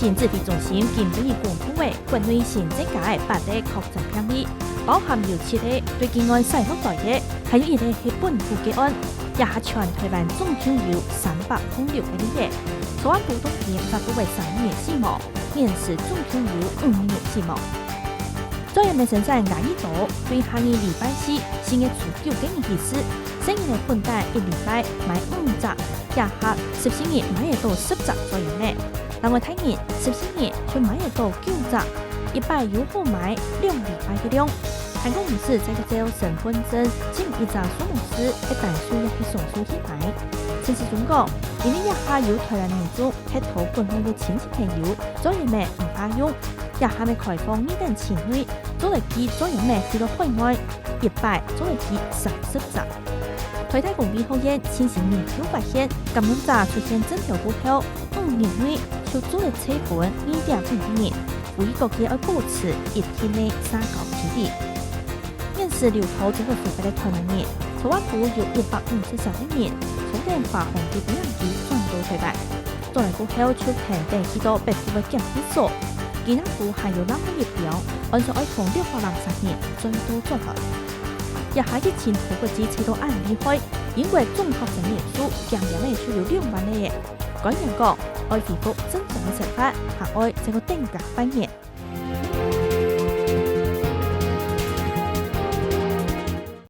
行指挥中心近日公布的国内新增加的8例确诊病例，包含有7例对境外西方来的，还有1例是本土個案，也係全台灣總共有306個例。草案部當天發布為3人死亡，現時總共有5人死亡。昨日嘅生產牙醫島對下個禮拜四先嘅初9嘅日子，生日嘅本單1禮拜買5隻，也係14日買得到10隻左右呢。另外睇日14日就買得到9隻，100有好買2禮拜嘅量。韓國唔是這個招身份證，只一隻數目師嘅單數也係送出去買。陳時中講，因為一下有台灣民眾喺討本內嘅親戚朋友，昨日咩唔怕用，一下咪開放呢單錢內，做嚟記昨日咩去到海外，100做嚟記30隻。台大公衛學院進行研究發現，感染者出現整條股後，5年內就做嚟測本2.5年，每個月要保持1天內3高比例。現時流通這個腐敗的台灣人，草案部有153人，從電話紅嘅點樣機轉到台灣，做嚟過後就停定幾多北部嘅檢疫所，檢疫部還有兩個月表，按照愛同660人最多做法。也係疫情好過之持到案例開，因為總確診人數竟然咧就有2萬例。官員講，愛恢復正常嘅生活，還愛這個定價5年。